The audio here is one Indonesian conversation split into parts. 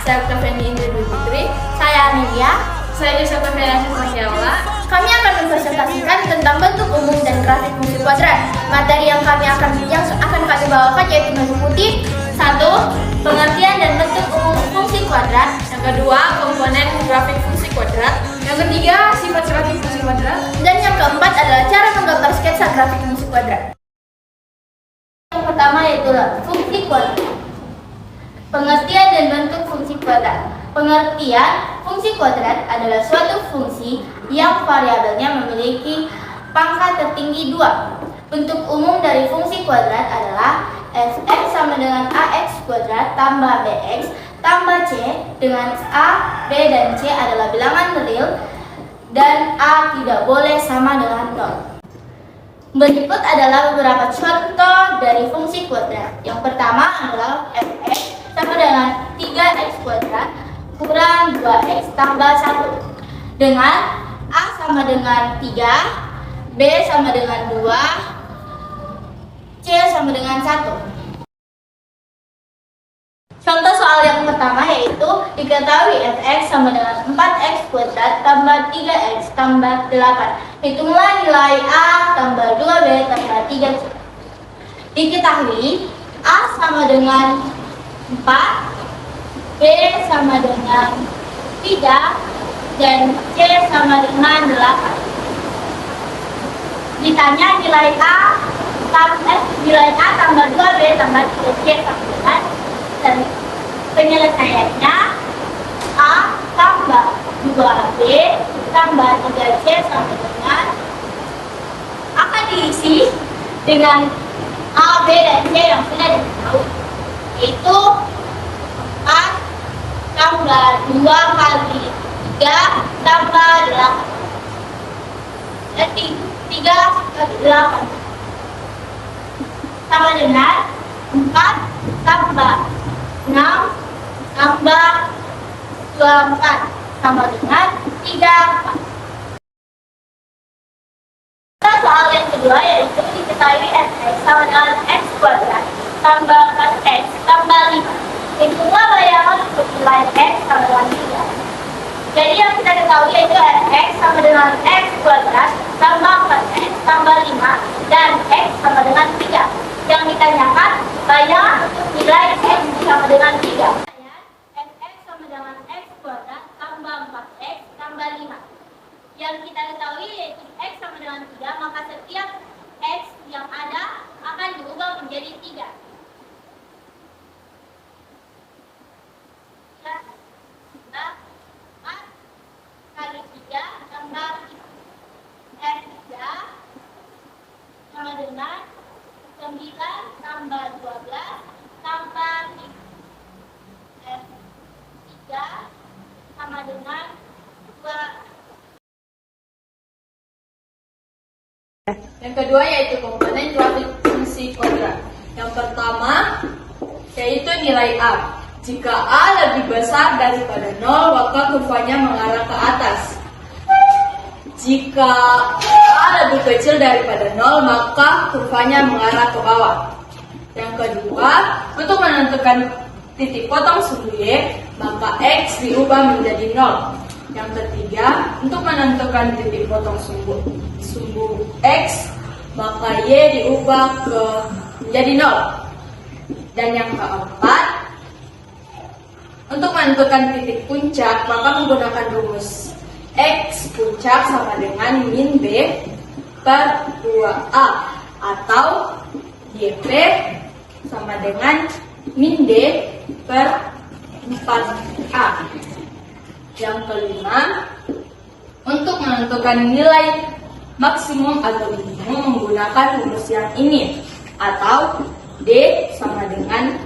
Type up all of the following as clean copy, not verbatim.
Saya Fendi Indri Dwi Putri. Saya Amelia. Saya Jessica Fendi Sosiala. Kami akan mempresentasikan tentang bentuk umum dan grafik fungsi kuadrat. Materi yang akan kami bawakan yaitu meliputi 1. Pengertian dan bentuk umum fungsi kuadrat. Yang kedua, komponen grafik fungsi kuadrat. Yang ketiga, sifat grafik fungsi kuadrat. Dan yang keempat adalah cara menggambar sketsa grafik fungsi kuadrat. Yang pertama yaitu fungsi kuadrat. Pengertian dan bentuk fungsi kuadrat. Pengertian fungsi kuadrat adalah suatu fungsi yang variabelnya memiliki pangkat tertinggi 2. Bentuk umum dari fungsi kuadrat adalah fx sama dengan ax kuadrat tambah bx tambah c, dengan a, b, dan c adalah bilangan real dan a tidak boleh sama dengan 0. Berikut adalah beberapa contoh dari fungsi kuadrat. Yang pertama adalah fx sama dengan 3x kuadrat kurang 2x tambah 1, dengan a sama dengan 3, b sama dengan 2, c sama dengan 1. Contoh soal yang pertama yaitu diketahui fx sama dengan 4x kuadrat tambah 3x tambah 8. Hitunglah nilai a tambah 2b tambah 3c. Diketahui a sama dengan 4, b sama dengan 3, dan c sama dengan 8. Ditanya nilai a tambah 2b tambah 3c sama dengan, dan penyelesaiannya a tambah 2b tambah 3c sama dengan akan diisi dengan a, b, dan c yang sudah diketahui, yaitu 4 tambah 2 kali 3 tambah 8, dan 3 kali 8 sama dengan 4 tambah 6 tambah 24 sama dengan 34. Soal yang kedua yaitu diketahui fx sama dengan x kuadrat tambah 4x tambah 5. Hitunglah bayangan untuk nilai x sama dengan 3. Jadi yang kita ketahui yaitu fx sama dengan x kuadrat tambah 4x tambah 5 dan x sama dengan 3. Yang ditanyakan bayangan untuk nilai x sama dengan 3. Fx sama dengan x kuadrat tambah 4x tambah 5. Yang kita ketahui yaitu x sama dengan 3, maka setiap x yang ada akan diubah menjadi 3. 4 kali 3 tambah 5. F3 sama dengan 9 tambah 12 tambah 5. F3 sama dengan 2. Yang kedua yaitu komponen grafik fungsi kuadrat. Yang pertama yaitu nilai a. Jika a lebih besar daripada 0, maka kurvanya mengarah ke atas. Jika a lebih kecil daripada 0, maka kurvanya mengarah ke bawah. Yang kedua, untuk menentukan titik potong sumbu y, maka x diubah menjadi 0. Yang ketiga, untuk menentukan titik potong sumbu x, maka y diubah menjadi 0. Dan yang keempat, untuk menentukan titik puncak, maka menggunakan rumus x puncak sama dengan min b per 2a, atau yp sama dengan min d per 4a. Yang kelima, untuk menentukan nilai maksimum atau minimum menggunakan rumus yang ini, atau d sama dengan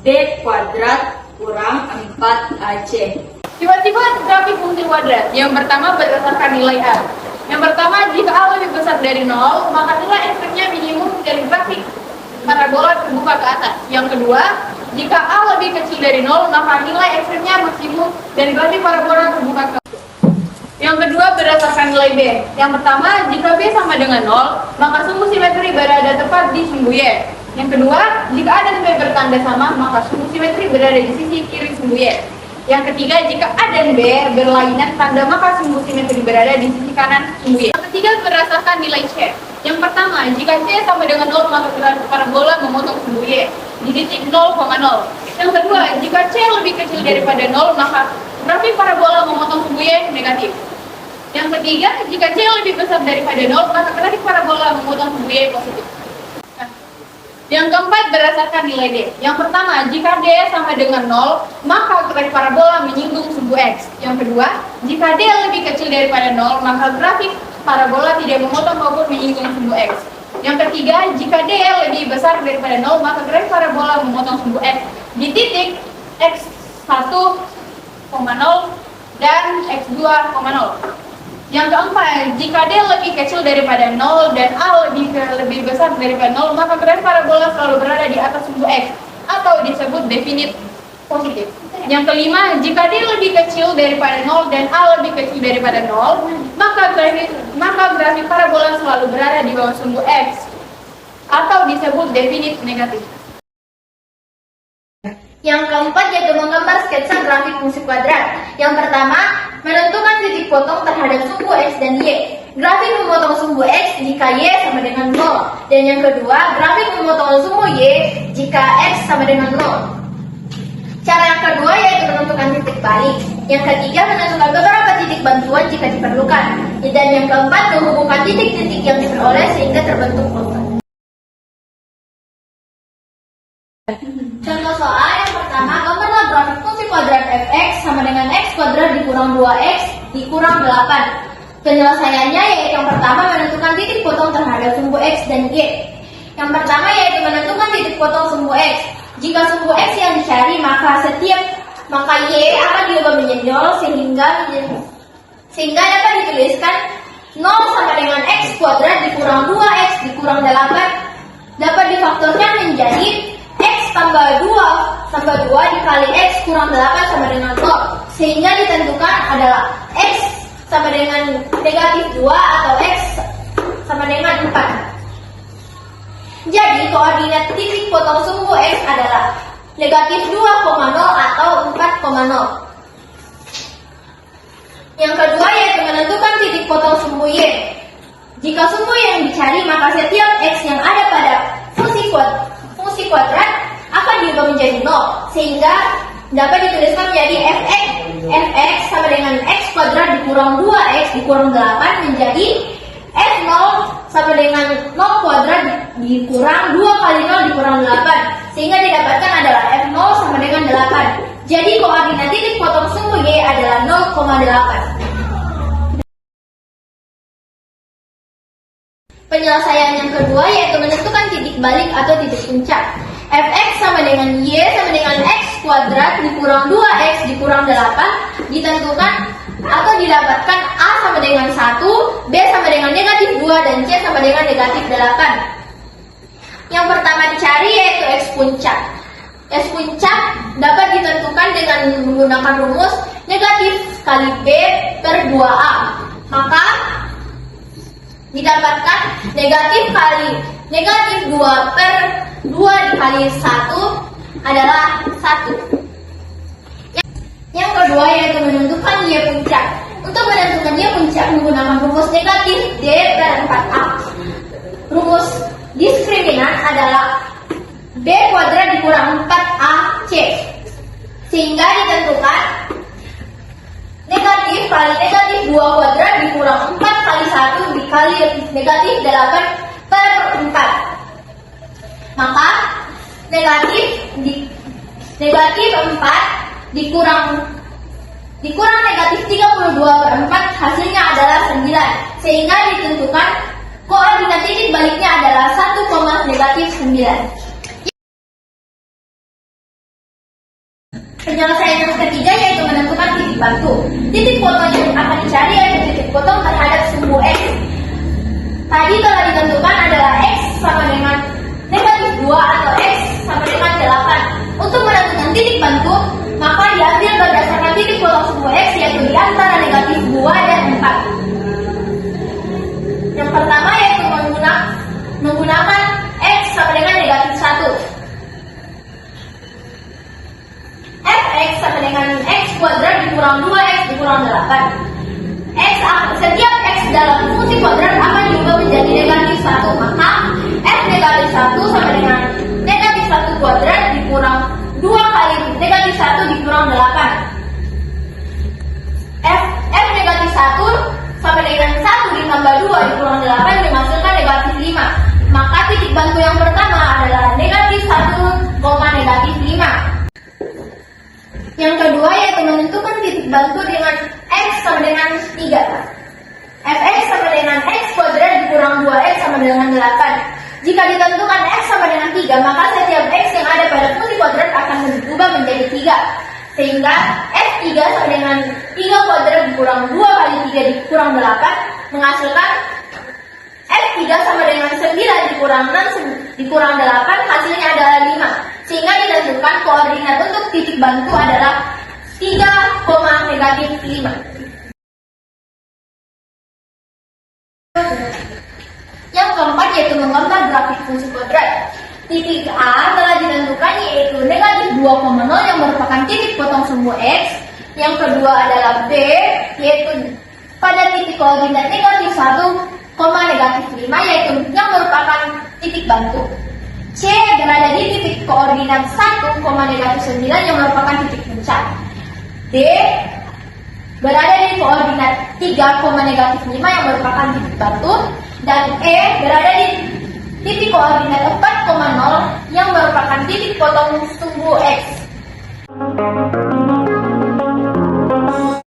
d kuadrat kurang 4ac. Sifat-sifat grafik fungsi kuadrat. Yang pertama berdasarkan nilai a. Yang pertama, jika a lebih besar dari 0, maka nilai ekstrimnya minimum dari grafik parabola terbuka ke atas. Yang kedua, jika a lebih kecil dari 0, maka nilai ekstrimnya maksimum dari grafik parabola terbuka ke atas. Yang kedua berdasarkan nilai B. Yang pertama, jika B sama dengan 0, maka sumbu simetri berada tepat di sumbu Y. Yang kedua, jika A dan B bertanda sama, maka sumbu simetri berada di sisi kiri sumbu Y. Yang ketiga, jika A dan B berlainan tanda, maka sumbu simetri berada di sisi kanan sumbu Y. Yang ketiga berdasarkan nilai C. Yang pertama, jika C sama dengan 0, maka grafik parabola memotong sumbu Y di titik 0,0. Yang kedua, jika C lebih kecil daripada 0, maka grafik parabola memotong sumbu Y negatif. Yang ketiga, jika C lebih besar daripada 0, maka grafik parabola memotong sumbu Y positif. Yang keempat berdasarkan nilai D. Yang pertama, jika D sama dengan 0, maka grafik parabola menyinggung sumbu X. Yang kedua, jika D lebih kecil daripada 0, maka grafik parabola tidak memotong maupun menyinggung sumbu X. Yang ketiga, jika D lebih besar daripada 0, maka grafik parabola memotong sumbu X di titik X1,0 dan X2,0 Yang keempat, jika D lebih kecil daripada 0 dan A lebih besar daripada 0, maka grafik parabola selalu berada di atas sumbu X atau disebut definit positif. Yang kelima, jika D lebih kecil daripada 0 dan A lebih kecil daripada 0, maka grafik parabola selalu berada di bawah sumbu X atau disebut definit negatif. Yang keempat yaitu menggambar sketsa grafik fungsi kuadrat. Yang pertama, menentukan titik potong terhadap sumbu X dan Y. Grafik memotong sumbu X jika Y sama dengan 0. Dan yang kedua, grafik memotong sumbu Y jika X sama dengan 0. Cara yang kedua yaitu menentukan titik balik. Yang ketiga, menentukan beberapa titik bantuan jika diperlukan. Dan yang keempat, menghubungkan titik-titik yang diperoleh sehingga terbentuk polder. Contoh soal yang pertama, gambarlah grafik fungsi kuadrat fx sama dengan x kuadrat dikurang 2x dikurang 8. Penyelesaiannya yaitu yang pertama, menentukan titik potong terhadap sumbu x dan y. Yang pertama yaitu menentukan titik potong sumbu x. Jika sumbu x yang dicari, maka y akan diubah menjadi 0 sehingga dapat dituliskan 0 sama dengan x kuadrat dikurang 2x dikurang 8 dapat difaktorkan menjadi x tambah 2 dikali x kurang 8 sama dengan 0, sehingga ditentukan adalah x sama dengan negatif 2 atau x sama dengan 4. Jadi koordinat titik potong sumbu x adalah negatif 2,0 atau 4,0. Yang kedua yaitu menentukan titik potong sumbu y. Jika sumbu yang dicari, maka setiap x yang ada pada fungsi kuadrat akan diubah menjadi 0, sehingga dapat dituliskan menjadi fx sama dengan x kuadrat dikurang 2x dikurang 8 menjadi f0 sama dengan 0 kuadrat dikurang 2 kali 0 dikurang 8, sehingga didapatkan adalah f0 sama dengan 8. Jadi koordinat titik potong sumbu y adalah 0,8. Penyelesaian yang kedua yaitu menentukan titik balik atau titik puncak. Fx sama dengan y sama dengan x kuadrat dikurang 2x dikurang 8 ditentukan atau didapatkan a sama dengan 1, b sama dengan negatif 2, dan c sama dengan negatif 8. Yang pertama dicari yaitu x puncak. X puncak dapat ditentukan dengan menggunakan rumus negatif kali b per 2a. Maka didapatkan negatif 2 per 2 dikali 1 adalah 1. Yang kedua yaitu menentukan y puncak. Untuk menentukan y puncak menggunakan rumus negatif d per 4a. Rumus diskriminan adalah b kuadrat dikurang 4ac, sehingga ditentukan negatif kali negatif 2 kuadrat dikurang 4 kali 1 dikali negatif 8 per 4. Maka negatif 4 dikurang negatif 32 per 4 hasilnya adalah 9, sehingga ditentukan koordinat titik baliknya adalah 1, negatif 9. Penyelesaian yang ketiga yaitu menentukan titik bantu. Titik potong yang akan dicari yaitu titik potong terhadap sumbu x. Tadi telah ditentukan adalah x sama dengan negatif 2 atau x sama dengan 8. Untuk menentukan titik bantu, maka diambil berdasarkan titik potong sumbu x yaitu di antara negatif 2 dan 1 sama dengan negatif 1 kuadrat dikurang 2 kali negatif 1 dikurang 8. F negatif 1 sama dengan 1 ditambah 2 dikurang 8 menghasilkan negatif 5. Maka titik bantu yang pertama adalah negatif 1, negatif 5. Yang kedua yaitu menentukan titik bantu dengan X sama dengan 3. Fx sama dengan X kuadrat dikurang 2X sama dengan 8. Jika ditentukan X sama dengan 3, maka setiap X yang ada pada fungsi kuadrat akan berubah menjadi 3. Sehingga F3 sama dengan 3 kuadrat dikurang 2 kali 3 dikurang 8 menghasilkan F3 sama dengan 9 dikurang 6 dikurang 8 hasilnya adalah 5. Sehingga ditentukan koordinat untuk titik bantu adalah 3, negatif 5. Yang keempat yaitu menggambar grafik fungsi kuadrat. Titik A telah ditentukan yaitu negatif 2,0 yang merupakan titik potong sumbu X. Yang kedua adalah B yaitu pada titik koordinat negatif 1, negatif 5 yaitu yang merupakan titik bantu. C berada di titik koordinat 1, negatif 9 yang merupakan titik puncak. D berada di koordinat 3, negatif 5 yang merupakan titik bantu. Dan E berada di titik koordinat 4,0 yang merupakan titik potong sumbu X.